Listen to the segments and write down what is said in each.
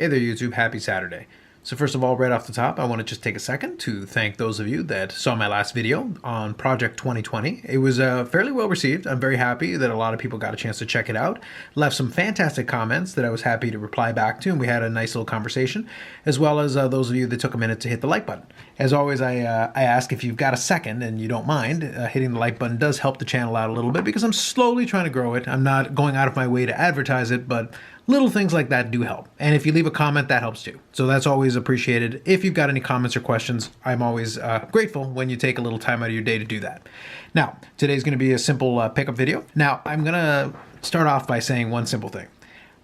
Hey there YouTube, happy Saturday. So first of all, right off the top, I want to just take a second to thank those of you that saw my last video on Project 2020. It was fairly well received. I'm very happy that a lot of people got a chance to check it out. Left some fantastic comments that I was happy to reply back to, and we had a nice little conversation, as well as those of you that took a minute to hit the like button. As always, I ask if you've got a second and you don't mind, hitting the like button does help the channel out a little bit because I'm slowly trying to grow it. I'm not going out of my way to advertise it, but little things like that do help. And if you leave a comment, that helps too. So that's always appreciated. If you've got any comments or questions, I'm always grateful when you take a little time out of your day to do that. Now, today's going to be a simple pickup video. Now, I'm going to start off by saying one simple thing.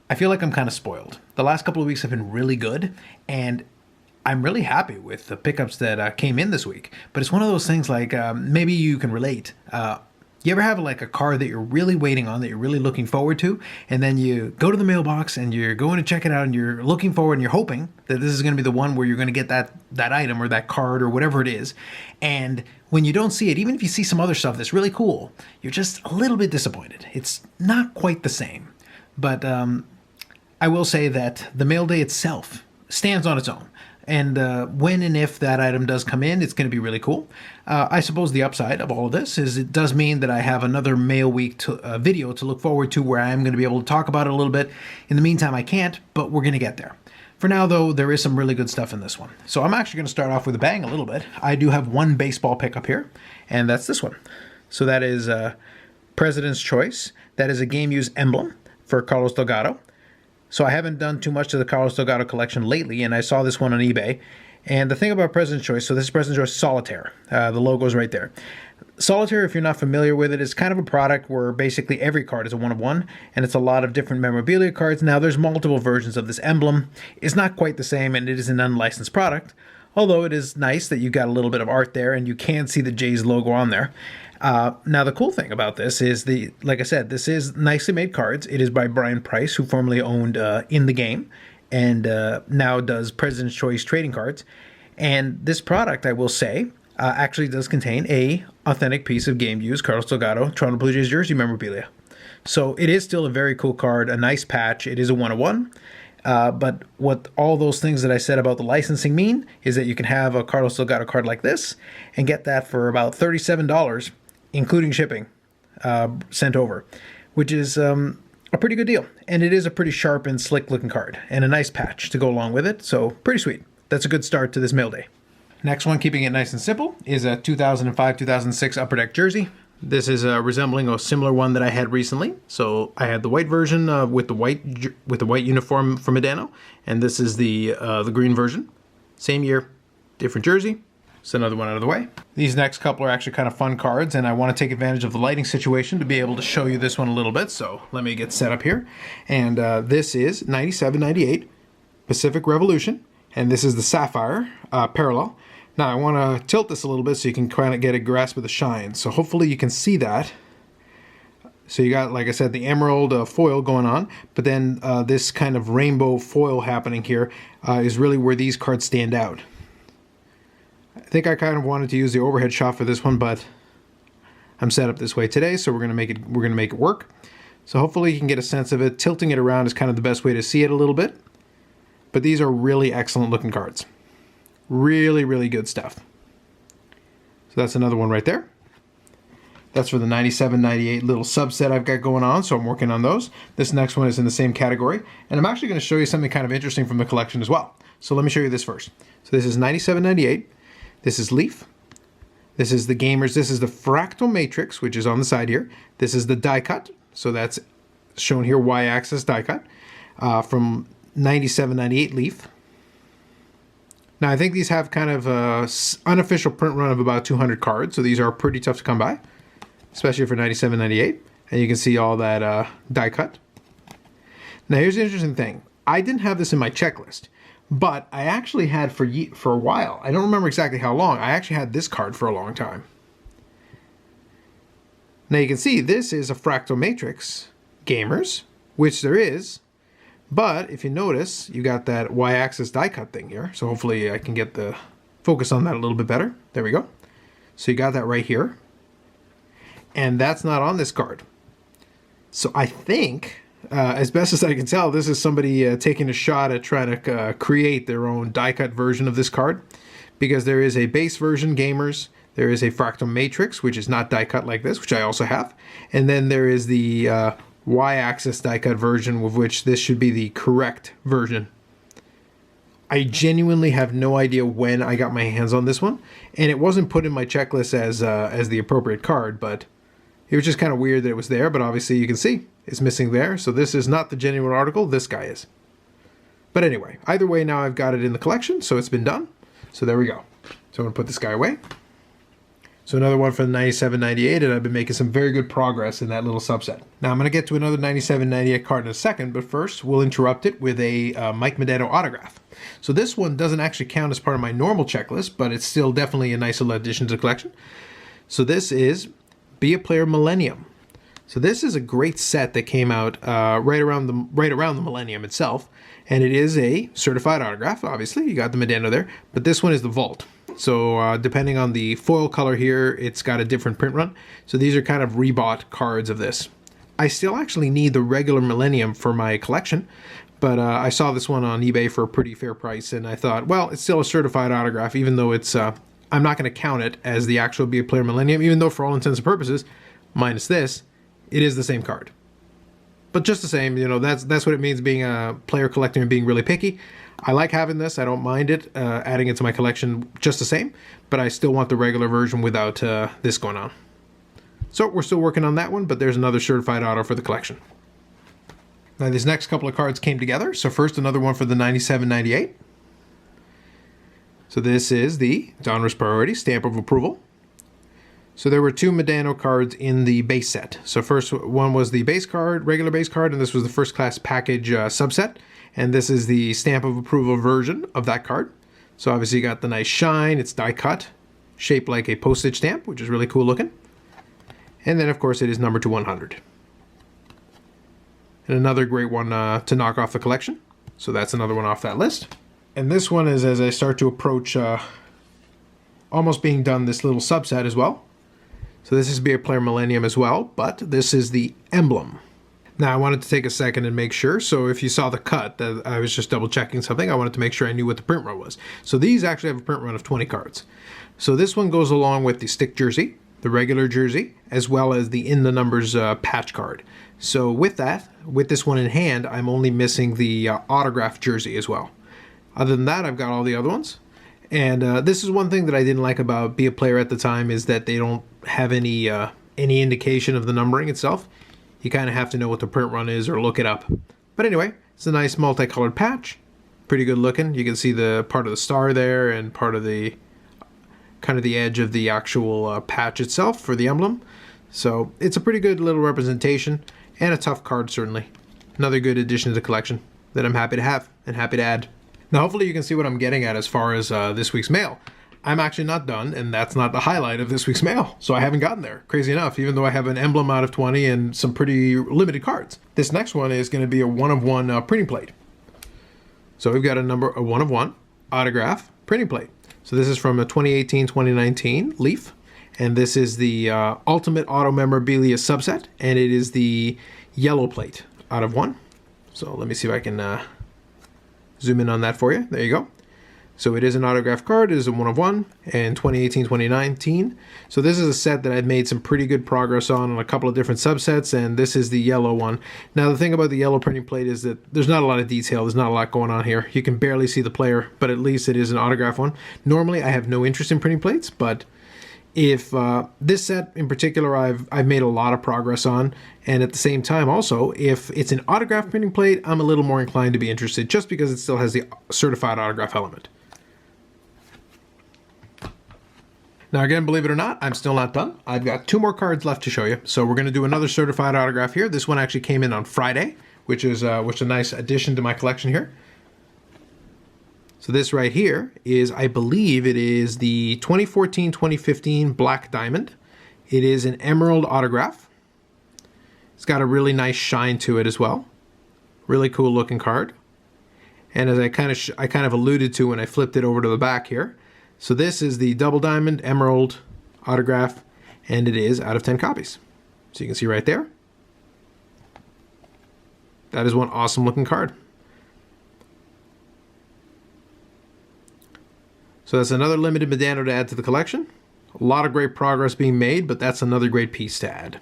I feel like I'm kind of spoiled. The last couple of weeks have been really good, and I'm really happy with the pickups that came in this week. But it's one of those things like maybe you can relate. You ever have like a card that you're really waiting on, that you're really looking forward to, and then you go to the mailbox and you're going to check it out and you're looking forward and you're hoping that this is going to be the one where you're going to get that item or that card or whatever it is. And when you don't see it, even if you see some other stuff that's really cool, you're just a little bit disappointed. It's not quite the same. But I will say that the mail day itself stands on its own. And when and if that item does come in, it's going to be really cool. I suppose the upside of all of this is it does mean that I have another mail week video to look forward to where I am going to be able to talk about it a little bit. In the meantime, I can't, but we're going to get there. For now, though, there is some really good stuff in this one. So I'm actually going to start off with a bang a little bit. I do have one baseball pickup here, and that's this one. So that is President's Choice. That is a game-used emblem for Carlos Delgado. So I haven't done too much to the Carlos Delgado collection lately, and I saw this one on eBay. And the thing about President's Choice, so this is President's Choice Solitaire. The logo's right there. Solitaire, if you're not familiar with it, is kind of a product where basically every card is a one-of-one, and it's a lot of different memorabilia cards. Now, there's multiple versions of this emblem. It's not quite the same, and it is an unlicensed product, although it is nice that you got a little bit of art there, and you can see the Jays logo on there. Now, the cool thing about this is, like I said, this is nicely made cards. It is by Brian Price, who formerly owned In the Game, and now does President's Choice trading cards. And this product, I will say, actually does contain a authentic piece of game-used Carlos Delgado Toronto Blue Jays jersey memorabilia. So it is still a very cool card, a nice patch. It is a one-of-one. But what all those things that I said about the licensing mean is that you can have a Carlos Delgado card like this and get that for about $37, including shipping, sent over, which is a pretty good deal. And it is a pretty sharp and slick looking card and a nice patch to go along with it. So pretty sweet. That's a good start to this mail day. Next one, keeping it nice and simple, is a 2005-2006 Upper Deck jersey. This is resembling a similar one that I had recently. So I had the white version with the white uniform from Modano, and this is the green version. Same year, different jersey. It's another one out of the way. These next couple are actually kind of fun cards, and I want to take advantage of the lighting situation to be able to show you this one a little bit. So let me get set up here. And this is 97-98 Pacific Revolution, and this is the Sapphire parallel. Now I want to tilt this a little bit so you can kind of get a grasp of the shine. So hopefully you can see that. So you got, like I said, the emerald foil going on, but then this kind of rainbow foil happening here is really where these cards stand out. I think I kind of wanted to use the overhead shot for this one, but I'm set up this way today, so we're gonna make it work. So hopefully you can get a sense of it. Tilting it around is kind of the best way to see it a little bit. But these are really excellent looking cards. Really, really good stuff. So that's another one right there. That's for the 97-98 little subset I've got going on, so I'm working on those. This next one is in the same category, and I'm actually going to show you something kind of interesting from the collection as well. So let me show you this first. So this is 97-98. This is Leaf. This is the Gamers. This is the Fractal Matrix, which is on the side here. This is the die cut, so that's shown here, Y-axis die cut, from 97-98 Leaf. Now, I think these have kind of an unofficial print run of about 200 cards, so these are pretty tough to come by, especially for 97-98. And you can see all that die cut. Now, here's the interesting thing. I didn't have this in my checklist, but I actually had for a while. I don't remember exactly how long. I actually had this card for a long time. Now, you can see this is a Fractal Matrix Gamers, which there is. But if you notice, you got that Y-axis die cut thing here. So hopefully I can get the focus on that a little bit better. There we go. So you got that right here. And that's not on this card. So I think As best as I can tell, this is somebody taking a shot at trying to create their own die-cut version of this card, because there is a base version, Gamers, there is a Fractal Matrix, which is not die-cut like this, which I also have, and then there is the Y-axis die-cut version, of which this should be the correct version. I genuinely have no idea when I got my hands on this one, and it wasn't put in my checklist as the appropriate card, but it was just kind of weird that it was there, but obviously you can see it's missing there, so this is not the genuine article, this guy is. But anyway, either way, now I've got it in the collection, so it's been done. So there we go. So I'm going to put this guy away. So another one for the 97-98, and I've been making some very good progress in that little subset. Now I'm going to get to another 97-98 card in a second, but first we'll interrupt it with a Mike Modano autograph. So this one doesn't actually count as part of my normal checklist, but it's still definitely a nice little addition to the collection. So this is Be a Player Millennium. So this is a great set that came out right around the Millennium itself, and it is a certified autograph. Obviously, you got the Modano there, but this one is the Vault. So depending on the foil color here, it's got a different print run. So these are kind of rebought cards of this. I still actually need the regular Millennium for my collection, but I saw this one on eBay for a pretty fair price, and I thought, well, it's still a certified autograph, even though it's I'm not going to count it as the actual Be a Player Millennium, even though for all intents and purposes, minus this, it is the same card. But just the same, you know, that's what it means being a player collector and being really picky. I like having this. I don't mind it, adding it to my collection just the same, but I still want the regular version without this going on. So we're still working on that one, but there's another certified auto for the collection. Now these next couple of cards came together. So first, another one for the 97-98. So this is the Donruss Priority Stamp of Approval. So there were two Modano cards in the base set. So first one was the base card, regular base card, and this was the first class package subset. And this is the Stamp of Approval version of that card. So obviously you got the nice shine, it's die cut, shaped like a postage stamp, which is really cool looking. And then of course it is numbered to 100. And another great one to knock off the collection. So that's another one off that list. And this one is as I start to approach almost being done this little subset as well. So this is Be a Player Millennium as well, but this is the Emblem. Now I wanted to take a second and make sure, so if you saw the cut, that I was just double checking something, I wanted to make sure I knew what the print run was. So these actually have a print run of 20 cards. So this one goes along with the stick jersey, the regular jersey, as well as the in the numbers patch card. So with that, with this one in hand, I'm only missing the autograph jersey as well. Other than that, I've got all the other ones. And this is one thing that I didn't like about Be a Player at the time, is that they don't have any indication of the numbering itself. You kind of have to know what the print run is or look it up. But anyway, it's a nice multicolored patch. Pretty good looking. You can see the part of the star there and part of the kind of the edge of the actual patch itself for the emblem. So it's a pretty good little representation and a tough card certainly. Another good addition to the collection that I'm happy to have and happy to add. Now hopefully you can see what I'm getting at as far as this week's mail. I'm actually not done, and that's not the highlight of this week's mail, so I haven't gotten there. Crazy enough, even though I have an emblem out of 20 and some pretty limited cards. This next one is going to be a one-of-one printing plate. So we've got a one-of-one autograph printing plate. So this is from a 2018-2019 Leaf, and this is the Ultimate Auto Memorabilia subset, and it is the yellow plate out of one. So let me see if I can zoom in on that for you. There you go. So it is an autograph card. It is a one-of-one and 2018-2019. So this is a set that I've made some pretty good progress on a couple of different subsets, and this is the yellow one. Now the thing about the yellow printing plate is that there's not a lot of detail. There's not a lot going on here. You can barely see the player, but at least it is an autograph one. Normally I have no interest in printing plates, but if this set in particular I've made a lot of progress on, and at the same time also, if it's an autograph printing plate, I'm a little more inclined to be interested just because it still has the certified autograph element. Now again, believe it or not, I'm still not done. I've got two more cards left to show you. So we're going to do another certified autograph here. This one actually came in on Friday, which is a nice addition to my collection here. So this right here is, I believe it is the 2014-2015 Black Diamond. It is an emerald autograph. It's got a really nice shine to it as well. Really cool looking card. And as I kind of alluded to when I flipped it over to the back here, so this is the Double Diamond Emerald autograph, and it is out of 10 copies. So you can see right there. That is one awesome looking card. So that's another limited Modano to add to the collection. A lot of great progress being made, but that's another great piece to add.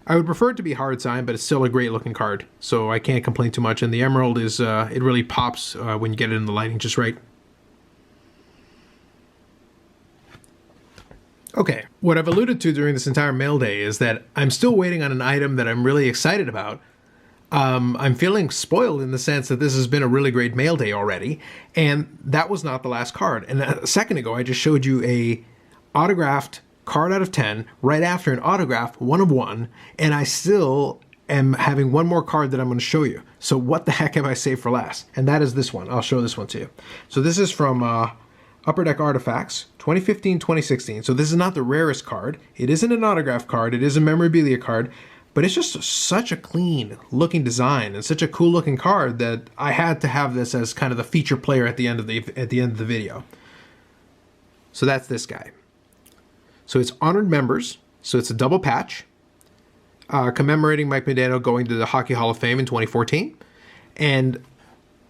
I would prefer it to be hard signed, but it's still a great looking card, so I can't complain too much. And the emerald is, it really pops when you get it in the lighting just right. Okay, what I've alluded to during this entire mail day is that I'm still waiting on an item that I'm really excited about. I'm feeling spoiled in the sense that this has been a really great mail day already, and that was not the last card. And a second ago, I just showed you a autographed card out of 10, right after an autograph, 1 of 1, and I still am having one more card that I'm going to show you. So what the heck have I saved for last? And that is this one. I'll show this one to you. So this is from Upper Deck Artifacts, 2015-2016. So this is not the rarest card. It isn't an autograph card. It is a memorabilia card. But it's just such a clean looking design and such a cool looking card that I had to have this as kind of the feature player at the end of the video. So that's this guy. So it's honored members. So it's a double patch commemorating Mike Modano going to the Hockey Hall of Fame in 2014. And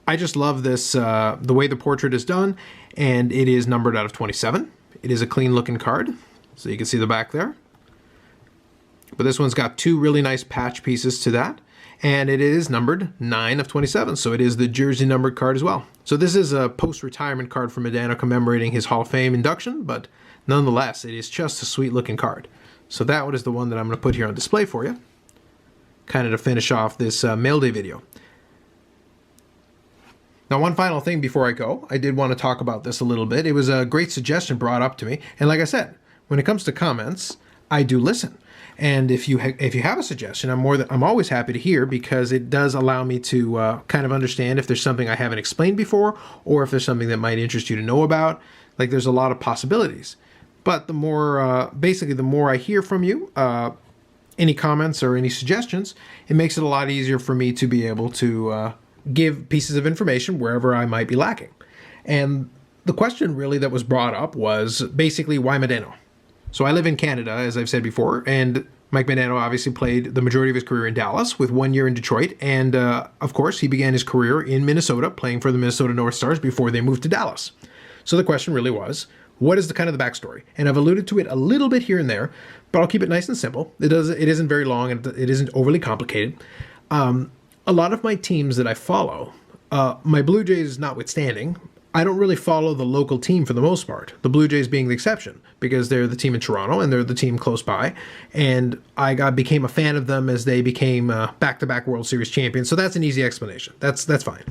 I just love this, the way the portrait is done, and it is numbered out of 27. It is a clean looking card. So you can see the back there. But this one's got 2 really nice patch pieces to that. And it is numbered 9 of 27. So it is the jersey numbered card as well. So this is a post-retirement card for Modano commemorating his Hall of Fame induction. But nonetheless, it is just a sweet looking card. So that one is the one that I'm going to put here on display for you. Kind of to finish off this mail day video. Now, one final thing before I go. I did want to talk about this a little bit. It was a great suggestion brought up to me. And like I said, when it comes to comments, I do listen. And if you have a suggestion, I'm always happy to hear, because it does allow me to kind of understand if there's something I haven't explained before, or if there's something that might interest you to know about. Like, there's a lot of possibilities. But the more, basically, the more I hear from you, any comments or any suggestions, it makes it a lot easier for me to be able to give pieces of information wherever I might be lacking. And the question really that was brought up was basically, why Modano? So I live in Canada, as I've said before, and Mike Modano obviously played the majority of his career in Dallas, with 1 year in Detroit. And of course, he began his career in Minnesota, playing for the Minnesota North Stars before they moved to Dallas. So the question really was, what is the kind of the backstory? And I've alluded to it a little bit here and there, but I'll keep it nice and simple. It isn't very long, and it isn't overly complicated. A lot of my teams that I follow, my Blue Jays notwithstanding, I don't really follow the local team for the most part, the Blue Jays being the exception, because they're the team in Toronto and they're the team close by. And I became a fan of them as they became back-to-back World Series champions. So that's an easy explanation. That's fine.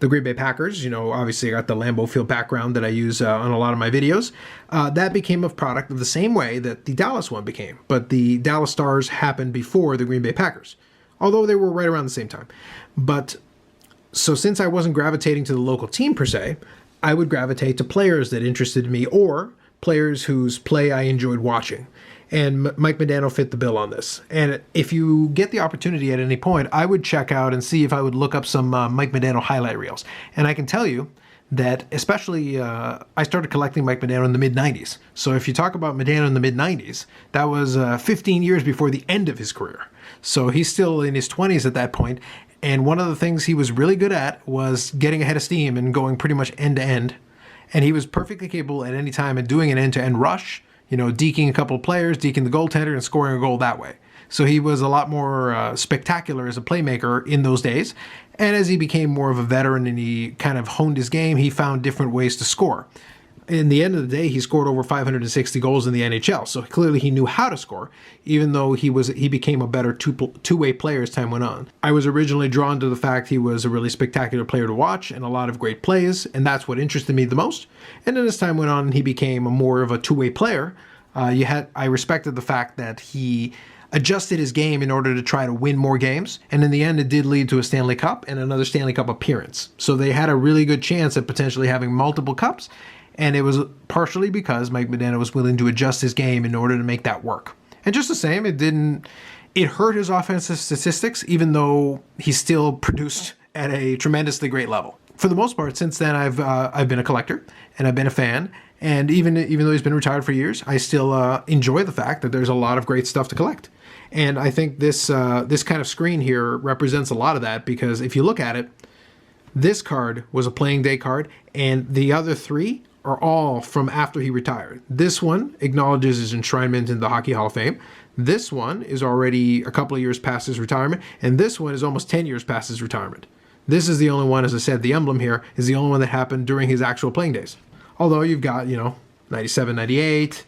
The Green Bay Packers, obviously I got the Lambeau Field background that I use on a lot of my videos. That became a product of the same way that the Dallas one became. But the Dallas Stars happened before the Green Bay Packers, although they were right around the same time. But so since I wasn't gravitating to the local team per se, I would gravitate to players that interested me, or players whose play I enjoyed watching. And Mike Modano fit the bill on this. And if you get the opportunity at any point, I would check out and see if I would look up some Mike Modano highlight reels. And I can tell you that especially I started collecting Mike Modano in the mid-90s. So if you talk about Modano in the mid-90s, that was 15 years before the end of his career. So he's still in his 20s at that point. And one of the things he was really good at was getting ahead of steam and going pretty much end to end. And he was perfectly capable at any time of doing an end-to-end rush, deking a couple of players, deking the goaltender, and scoring a goal that way. So he was a lot more spectacular as a playmaker in those days. And as he became more of a veteran and he kind of honed his game, he found different ways to score. In the end of the day, he scored over 560 goals in the NHL. So clearly he knew how to score, even though he became a better two-way player as time went on. I was originally drawn to the fact he was a really spectacular player to watch and a lot of great plays, and that's what interested me the most. And then as time went on, he became more of a two-way player. I respected the fact that he adjusted his game in order to try to win more games. And in the end, it did lead to a Stanley Cup and another Stanley Cup appearance. So they had a really good chance at potentially having multiple cups. And it was partially because Mike Modano was willing to adjust his game in order to make that work. And just the same, it hurt his offensive statistics, even though he still produced at a tremendously great level. for the most part, since then, I've been a collector and I've been a fan. And even though he's been retired for years, I still enjoy the fact that there's a lot of great stuff to collect. And I think this kind of screen here represents a lot of that, because if you look at it, this card was a playing day card, and the other three are all from after he retired. This one acknowledges his enshrinement in the Hockey Hall of Fame. This one is already a couple of years past his retirement, and this one is almost 10 years past his retirement. This is the only one, as I said, the emblem here is the only one that happened during his actual playing days. Although you've got, 97, 98.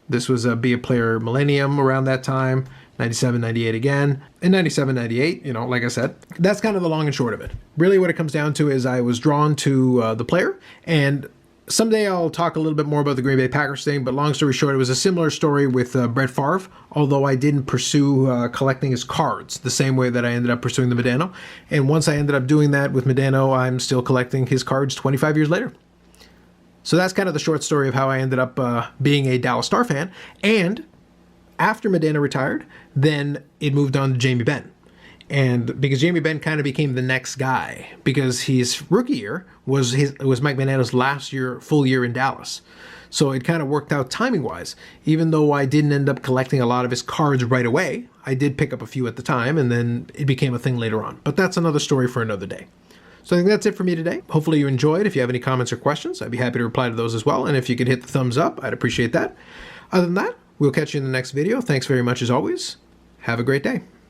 This was a Be a Player Millennium around that time. 97, 98 again. And 97, 98, like I said, that's kind of the long and short of it. Really what it comes down to is I was drawn to the player, and someday I'll talk a little bit more about the Green Bay Packers thing, but long story short, it was a similar story with Brett Favre, although I didn't pursue collecting his cards the same way that I ended up pursuing the Modano. And once I ended up doing that with Modano, I'm still collecting his cards 25 years later. So that's kind of the short story of how I ended up being a Dallas Star fan. And after Modano retired, then it moved on to Jamie Benn. And because Jamie Benn kind of became the next guy, because his rookie year was Mike Modano's last full year in Dallas. So it kind of worked out timing-wise. Even though I didn't end up collecting a lot of his cards right away, I did pick up a few at the time, and then it became a thing later on. But that's another story for another day. So I think that's it for me today. Hopefully you enjoyed. If you have any comments or questions, I'd be happy to reply to those as well. And if you could hit the thumbs up, I'd appreciate that. Other than that, we'll catch you in the next video. Thanks very much as always. Have a great day.